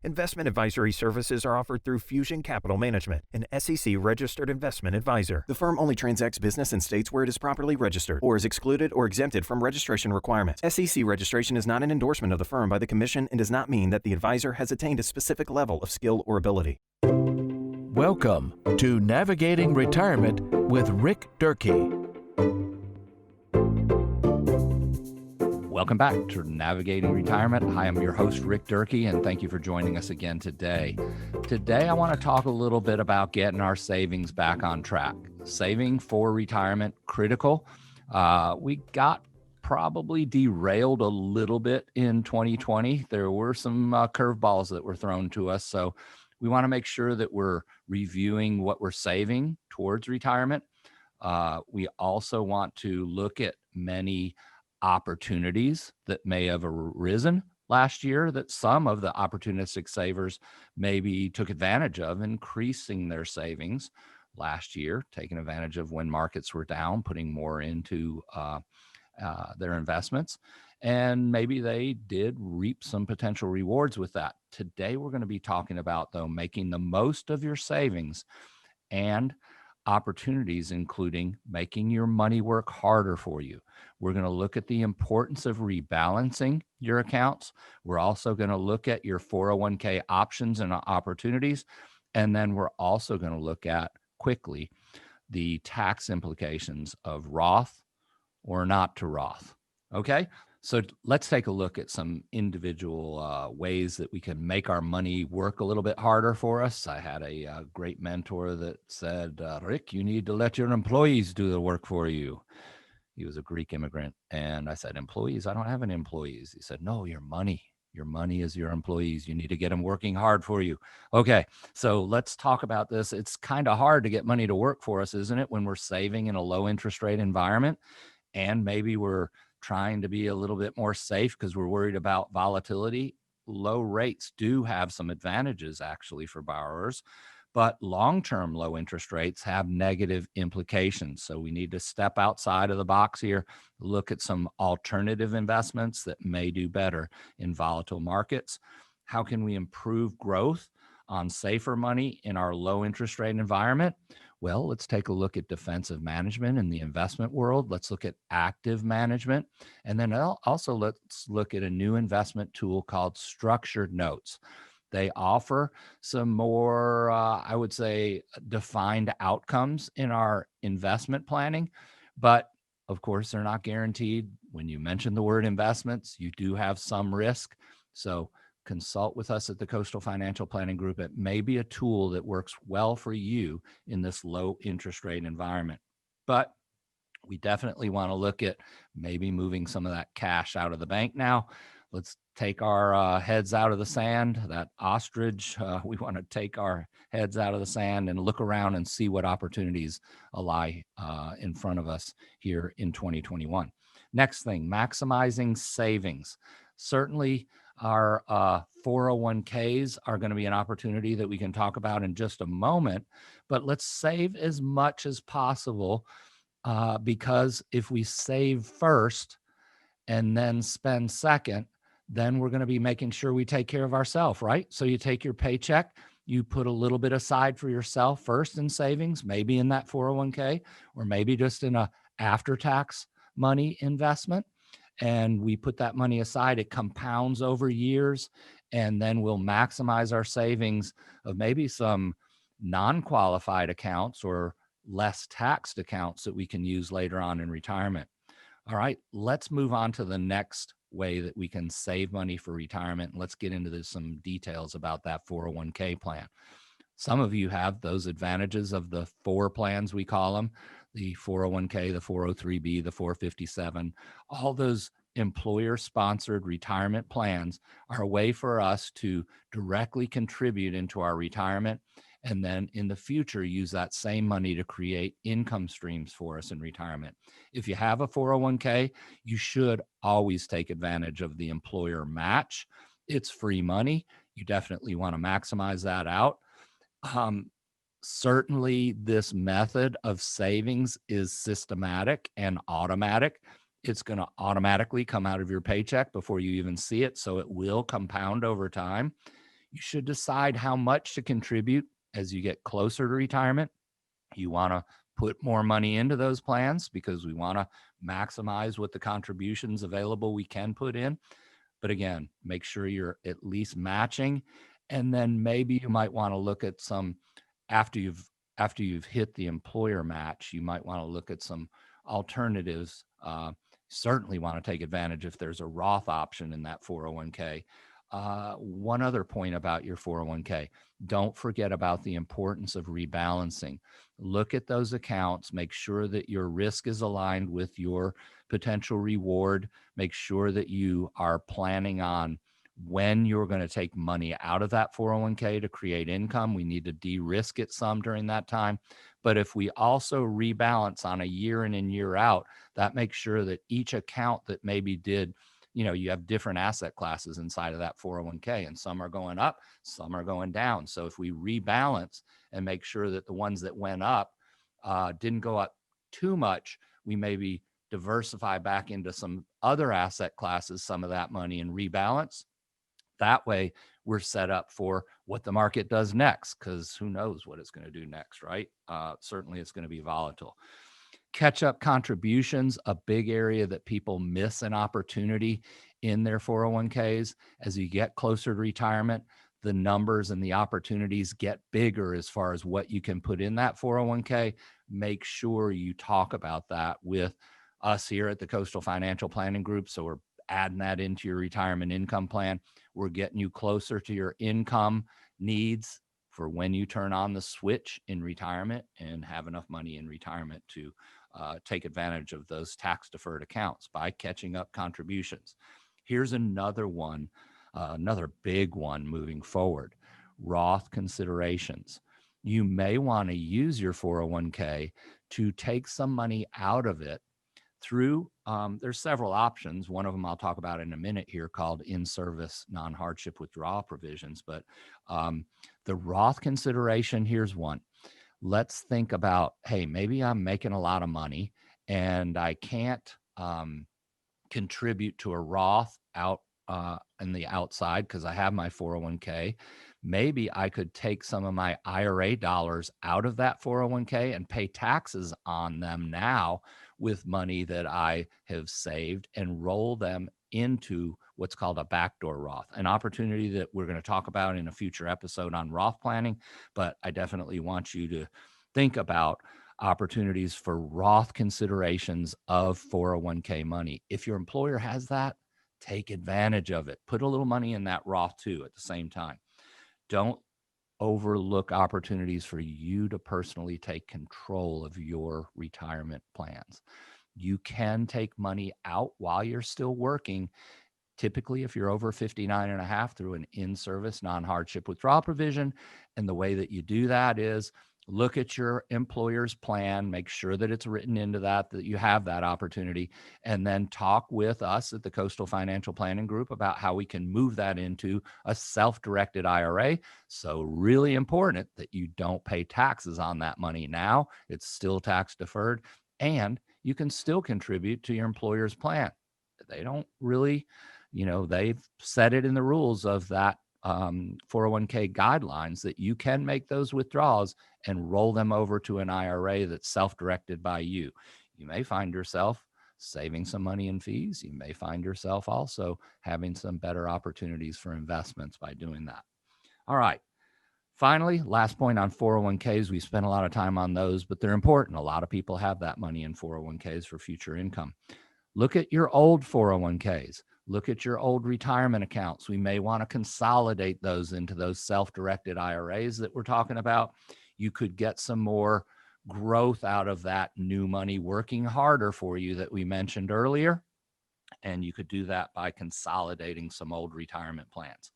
Investment advisory services are offered through Fusion Capital Management, an SEC-registered investment advisor. The firm only transacts business in states where it is properly registered or is excluded or exempted from registration requirements. SEC registration is not an endorsement of the firm by the Commission and does not mean that the advisor has attained a specific level of skill or ability. Welcome to Navigating Retirement with Rick Durkee. Welcome back to Navigating Retirement. Hi, I'm your host, Rick Durkee, and thank you for joining us again today. Today, I want to talk a little bit about getting our savings back on track. Saving for retirement, critical. We got probably derailed a little bit in 2020. There were some curveballs that were thrown to us, so we want to make sure that we're reviewing what we're saving towards retirement. We also want to look at many opportunities that may have arisen last year that some of the opportunistic savers maybe took advantage of, increasing their savings last year, taking advantage of when markets were down, putting more into their investments. And maybe they did reap some potential rewards with that. Today, we're going to be talking about, though, making the most of your savings and opportunities, including making your money work harder for you. We're going to look at the importance of rebalancing your accounts. We're also going to look at your 401k options and opportunities. And then we're also going to look at, quickly, the tax implications of Roth or not to Roth. Okay? So let's take a look at some individual ways that we can make our money work a little bit harder for us. I had a great mentor that said, Rick, you need to let your employees do the work for you. He was a Greek immigrant. And I said, employees? I don't have any employees. He said, no, your money. Your money is your employees. You need to get them working hard for you. Okay, so let's talk about this. It's kind of hard to get money to work for us, isn't it, when we're saving in a low interest rate environment? And maybe we're trying to be a little bit more safe because we're worried about volatility. Low rates do have some advantages actually for borrowers, but long-term low interest rates have negative implications. So we need to step outside of the box here, look at some alternative investments that may do better in volatile markets. How can we improve growth on safer money in our low interest rate environment? Well, let's take a look at defensive management in the investment world. Let's look at active management. And then also let's look at a new investment tool called structured notes. They offer some more, I would say, defined outcomes in our investment planning. But of course, they're not guaranteed. When you mention the word investments, you do have some risk. So consult with us at the Coastal Financial Planning Group. It may be a tool that works well for you in this low interest rate environment. But we definitely want to look at maybe moving some of that cash out of the bank now. Let's take our heads out of the sand, that ostrich. We want to take our heads out of the sand and look around and see what opportunities lie in front of us here in 2021. Next thing, maximizing savings. Certainly, our 401ks are going to be an opportunity that we can talk about in just a moment, but let's save as much as possible because if we save first and then spend second, then we're going to be making sure we take care of ourselves, right? So you take your paycheck, you put a little bit aside for yourself first in savings, maybe in that 401k, or maybe just in a after-tax money investment. And we put that money aside, it compounds over years, and then we'll maximize our savings of maybe some non-qualified accounts or less taxed accounts that we can use later on in retirement. All right, let's move on to the next way that we can save money for retirement. Let's get into some details about that 401k plan. Some of you have those advantages of the 4 plans, we call them, the 401k, the 403b, the 457. All those employer-sponsored retirement plans are a way for us to directly contribute into our retirement and then in the future use that same money to create income streams for us in retirement. If you have a 401k, you should always take advantage of the employer match. It's free money. You definitely want to maximize that out. Certainly, this method of savings is systematic and automatic. It's going to automatically come out of your paycheck before you even see it, so it will compound over time. You should decide how much to contribute as you get closer to retirement. You want to put more money into those plans because we want to maximize what the contributions available we can put in. But again, make sure you're at least matching. And then maybe you might want to look at some after you've hit the employer match, you might want to look at some alternatives. Certainly want to take advantage if there's a Roth option in that 401k. One other point about your 401k, don't forget about the importance of rebalancing. Look at those accounts, make sure that your risk is aligned with your potential reward. Make sure that you are planning on when you're going to take money out of that 401k to create income. We need to de-risk it some during that time. But if we also rebalance on a year in and year out, that makes sure that each account that maybe did, you have different asset classes inside of that 401k, and some are going up, some are going down. So if we rebalance and make sure that the ones that went up didn't go up too much, we maybe diversify back into some other asset classes, some of that money, and rebalance. That way we're set up for what the market does next, because who knows what it's going to do next, right? Certainly it's going to be volatile. Catch-up contributions, a big area that people miss an opportunity in their 401ks. As you get closer to retirement, the numbers and the opportunities get bigger as far as what you can put in that 401k. Make sure you talk about that with us here at the Coastal Financial Planning Group. So we're adding that into your retirement income plan. We're getting you closer to your income needs for when you turn on the switch in retirement and have enough money in retirement to take advantage of those tax deferred accounts by catching up contributions. Here's another one, another big one moving forward: Roth considerations. You may want to use your 401k to take some money out of it through, there's several options. One of them I'll talk about in a minute here, called in-service non-hardship withdrawal provisions. But the Roth consideration, here's one. Let's think about, hey, maybe I'm making a lot of money and I can't contribute to a Roth out in the outside because I have my 401k. Maybe I could take some of my IRA dollars out of that 401k and pay taxes on them now with money that I have saved and roll them into what's called a backdoor Roth, an opportunity that we're going to talk about in a future episode on Roth planning. But I definitely want you to think about opportunities for Roth considerations of 401k money. If your employer has that, take advantage of it. Put a little money in that Roth too at the same time. Don't overlook opportunities for you to personally take control of your retirement plans. You can take money out while you're still working. Typically, if you're over 59 and a half, through an in-service non-hardship withdrawal provision. And the way that you do that is look at your employer's plan, make sure that it's written into that you have that opportunity, and then talk with us at the Coastal Financial Planning Group about how we can move that into a self-directed IRA. So really important that you don't pay taxes on that money now. It's still tax deferred, and you can still contribute to your employer's plan. They don't really, they've set it in the rules of that 401k guidelines that you can make those withdrawals and roll them over to an IRA that's self-directed by you. You may find yourself saving some money in fees. You may find yourself also having some better opportunities for investments by doing that. All right. Finally, last point on 401ks. We spent a lot of time on those, but they're important. A lot of people have that money in 401ks for future income. Look at your old 401ks. Look at your old retirement accounts. We may want to consolidate those into those self-directed IRAs that we're talking about. You could get some more growth out of that new money working harder for you that we mentioned earlier. And you could do that by consolidating some old retirement plans.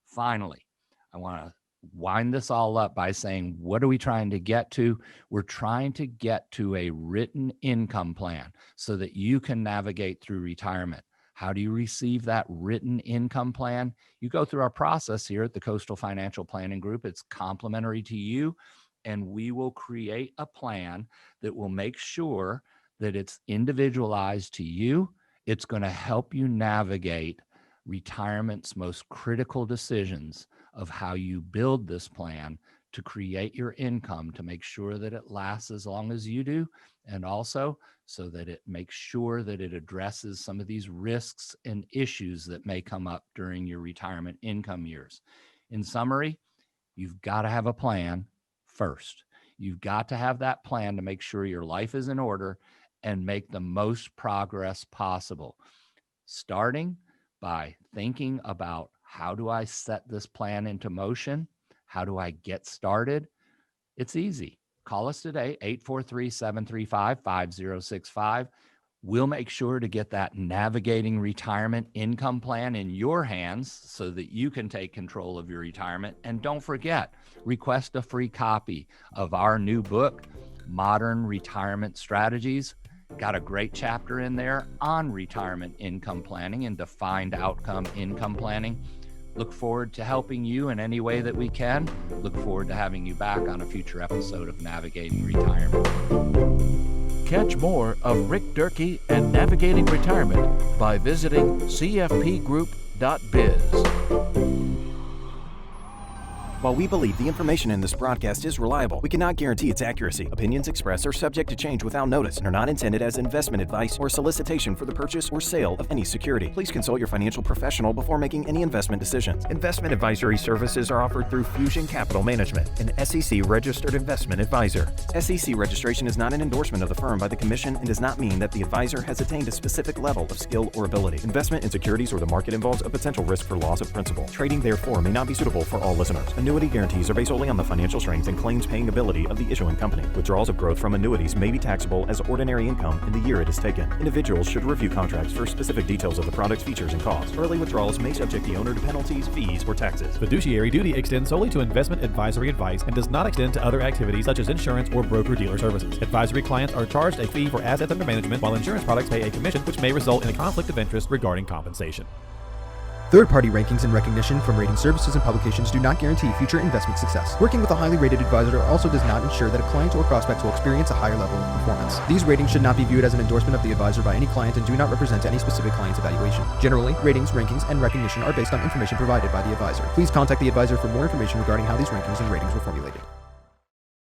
Finally, I want to wind this all up by saying, what are we trying to get to? We're trying to get to a written income plan so that you can navigate through retirement. How do you receive that written income plan? You go through our process here at the Coastal Financial Planning Group. It's complimentary to you, and we will create a plan that will make sure that it's individualized to you. It's going to help you navigate retirement's most critical decisions of how you build this plan to create your income to make sure that it lasts as long as you do, and also so that it makes sure that it addresses some of these risks and issues that may come up during your retirement income years. In summary, you've got to have a plan first. You've got to have that plan to make sure your life is in order and make the most progress possible, starting by thinking about, how do I set this plan into motion? How do I get started? It's easy. Call us today, 843-735-5065. We'll make sure to get that Navigating Retirement Income Plan in your hands so that you can take control of your retirement. And don't forget, request a free copy of our new book, Modern Retirement Strategies. Got a great chapter in there on retirement income planning and defined outcome income planning. Look forward to helping you in any way that we can. Look forward to having you back on a future episode of Navigating Retirement. Catch more of Rick Durkee and Navigating Retirement by visiting cfpgroup.biz. While we believe the information in this broadcast is reliable, we cannot guarantee its accuracy. Opinions expressed are subject to change without notice and are not intended as investment advice or solicitation for the purchase or sale of any security. Please consult your financial professional before making any investment decisions. Investment advisory services are offered through Fusion Capital Management, an SEC-registered investment advisor. SEC registration is not an endorsement of the firm by the Commission and does not mean that the advisor has attained a specific level of skill or ability. Investment in securities or the market involves a potential risk for loss of principal. Trading, therefore, may not be suitable for all listeners. Annuity guarantees are based solely on the financial strength and claims-paying ability of the issuing company. Withdrawals of growth from annuities may be taxable as ordinary income in the year it is taken. Individuals should review contracts for specific details of the product's features and costs. Early withdrawals may subject the owner to penalties, fees, or taxes. Fiduciary duty extends solely to investment advisory advice and does not extend to other activities such as insurance or broker-dealer services. Advisory clients are charged a fee for assets under management, while insurance products pay a commission, which may result in a conflict of interest regarding compensation. Third-party rankings and recognition from rating services and publications do not guarantee future investment success. Working with a highly rated advisor also does not ensure that a client or prospect will experience a higher level of performance. These ratings should not be viewed as an endorsement of the advisor by any client and do not represent any specific client's evaluation. Generally, ratings, rankings, and recognition are based on information provided by the advisor. Please contact the advisor for more information regarding how these rankings and ratings were formulated.